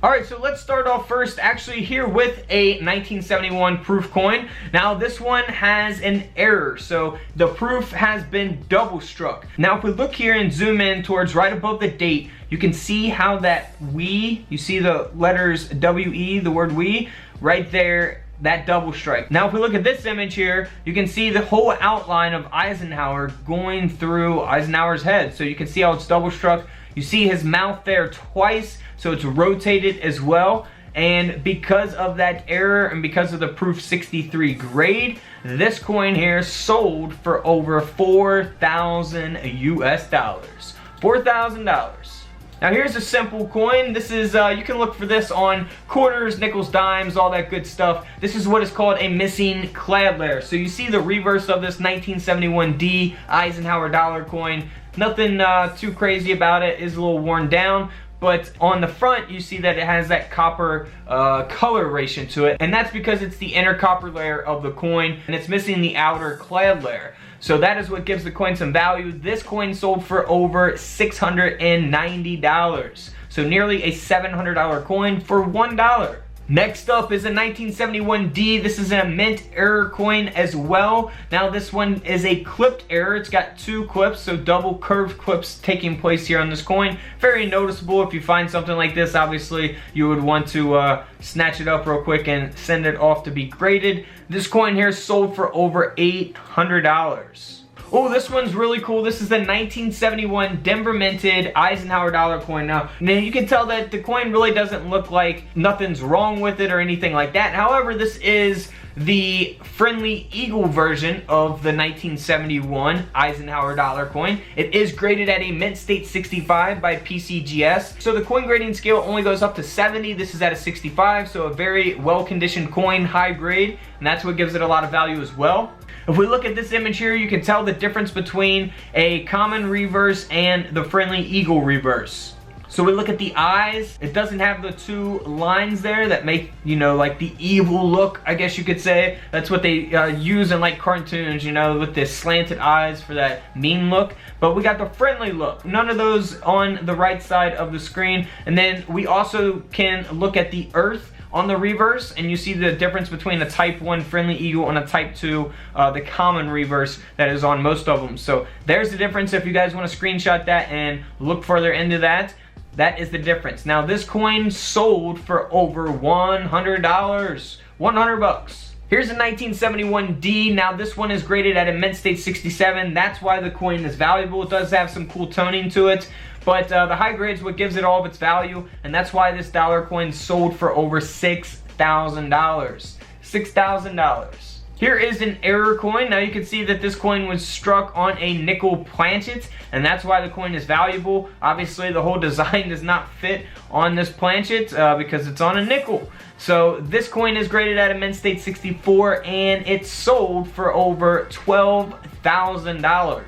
Alright, so let's start off first actually here with a 1971 proof coin. Now this one has an error, so the proof has been double struck. Now if we look here and zoom in towards right above the date, you can see how that we, you see the letters WE, the word we, right there, that double strike. Now if we look at this image here, you can see the whole outline of Eisenhower going through Eisenhower's head. So you can see how it's double struck. You see his mouth there twice, so it's rotated as well. And because of that error and because of the proof 63 grade, this coin here sold for over 4,000 US dollars. $4,000. Now here's a simple coin. This is, you can look for this on quarters, nickels, dimes, all that good stuff. This is what is called a missing clad layer. So you see the reverse of this 1971D Eisenhower dollar coin. Nothing too crazy about it. It's a little worn down. But on the front, you see that it has that copper coloration to it. And that's because it's the inner copper layer of the coin, and it's missing the outer clad layer. So that is what gives the coin some value. This coin sold for over $690. So nearly a $700 coin for $1. Next up is a 1971D. This is a mint error coin as well. Now this one is a clipped error. It's got two clips, so double curved clips taking place here on this coin. Very noticeable. If you find something like this, obviously you would want to snatch it up real quick and send it off to be graded. This coin here sold for over $800. Oh, this one's really cool. This is the 1971 Denver minted Eisenhower dollar coin. Now you can tell that the coin really doesn't look like nothing's wrong with it or anything like that. However, this is the friendly eagle version of the 1971 Eisenhower dollar coin. It is graded at a mint state 65 by PCGS. So the coin grading scale only goes up to 70. This is at a 65, so a very well-conditioned coin, high grade, and that's what gives it a lot of value as well. If we look at this image here, you can tell the difference between a common reverse and the friendly eagle reverse. So we look at the eyes. It doesn't have the two lines there that make, you know, like the evil look, I guess you could say. That's what they use in like cartoons, you know, with the slanted eyes for that mean look. But we got the friendly look. None of those on the right side of the screen. And then we also can look at the earth on the reverse, and you see the difference between the type 1 friendly eagle and a type 2 the common reverse that is on most of them. So there's the difference. If you guys want to screenshot that and look further into that, that is the difference. Now this coin sold for over $100. 100 bucks. Here's a 1971D. Now this one is graded at a mint state 67. That's why the coin is valuable. It does have some cool toning to it. But the high grade is what gives it all of its value, and that's why this dollar coin sold for over $6,000. $6,000. Here is an error coin. Now you can see that this coin was struck on a nickel planchet, and that's why the coin is valuable. Obviously the whole design does not fit on this planchet because it's on a nickel. So this coin is graded at a mint state 64, and it sold for over $12,000.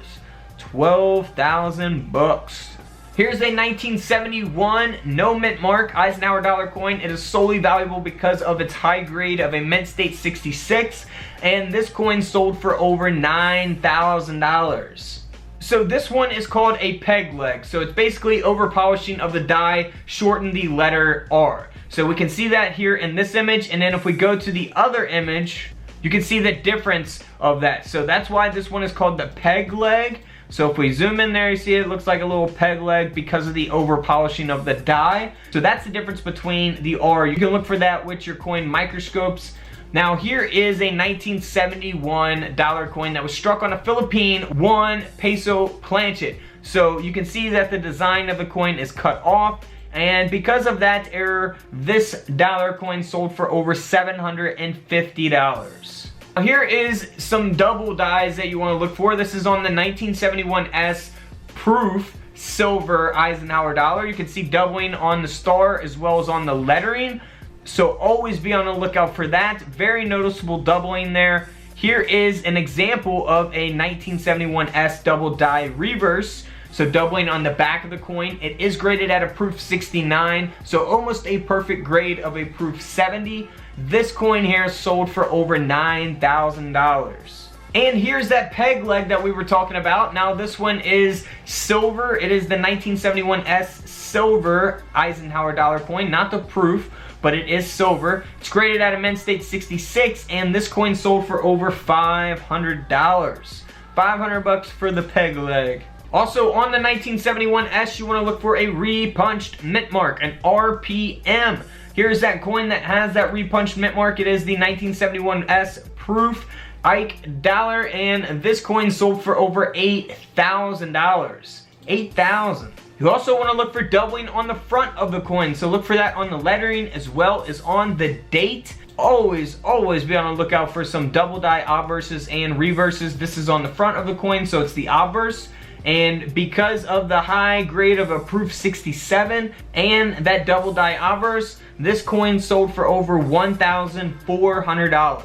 12,000 bucks. Here's a 1971 no mint mark Eisenhower dollar coin. It is solely valuable because of its high grade of a mint state 66, and this coin sold for over $9,000. So this one is called a peg leg. So it's basically over polishing of the die, shorten the letter R. So we can see that here in this image, and then if we go to the other image, you can see the difference of that. So that's why this one is called the peg leg. So if we zoom in there, you see it looks like a little peg leg because of the over polishing of the die. So that's the difference between the R. You can look for that with your coin microscopes. Now here is a 1971 dollar coin that was struck on a Philippine 1 peso planchet. So you can see that the design of the coin is cut off, and because of that error, this dollar coin sold for over $750. Here is some double dies that you want to look for. This is on the 1971 S Proof Silver Eisenhower dollar. You can see doubling on the star as well as on the lettering. So always be on the lookout for that. Very noticeable doubling there. Here is an example of a 1971 S double die reverse. So doubling on the back of the coin. It is graded at a proof 69, so almost a perfect grade of a proof 70. This coin here sold for over $9,000. And here's that peg leg that we were talking about. Now this one is silver. It is the 1971 S silver Eisenhower dollar coin, not the proof, but it is silver. It's graded at a mint state 66, and this coin sold for over $500. 500 bucks for the peg leg. Also, on the 1971 S, you want to look for a repunched mint mark, an RPM. Here's that coin that has that repunched mint mark. It is the 1971 S Proof Ike Dollar, and this coin sold for over $8,000. $8,000. You also want to look for doubling on the front of the coin, so look for that on the lettering as well as on the date. Always be on the lookout for some double die obverses and reverses. This is on the front of the coin, so it's the obverse. And because of the high grade of a Proof 67 and that double die obverse, this coin sold for over $1,400.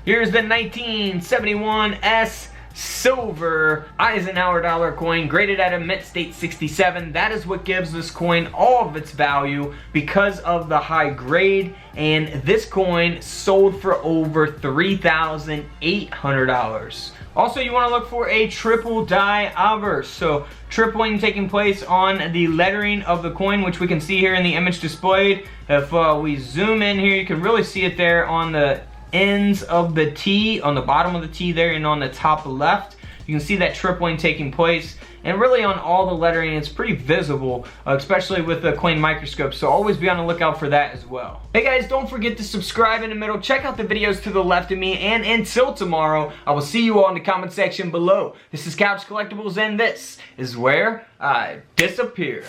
Here's the 1971 S silver Eisenhower dollar coin, graded at a mint state 67. That is what gives this coin all of its value because of the high grade, and this coin sold for over $3,800. Also, you want to look for a triple die obverse, so tripling taking place on the lettering of the coin, which we can see here in the image displayed. If we zoom in here, you can really see it there on the ends of the T, on the bottom of the T there, and on the top left. You can see that tripling taking place, and really on all the lettering it's pretty visible, especially with the coin microscope, so always be on the lookout for that as well. Hey guys, don't forget to subscribe in the middle, check out the videos to the left of me, and until tomorrow, I will see you all in the comment section below. This is Couch Collectibles, and this is where I disappear.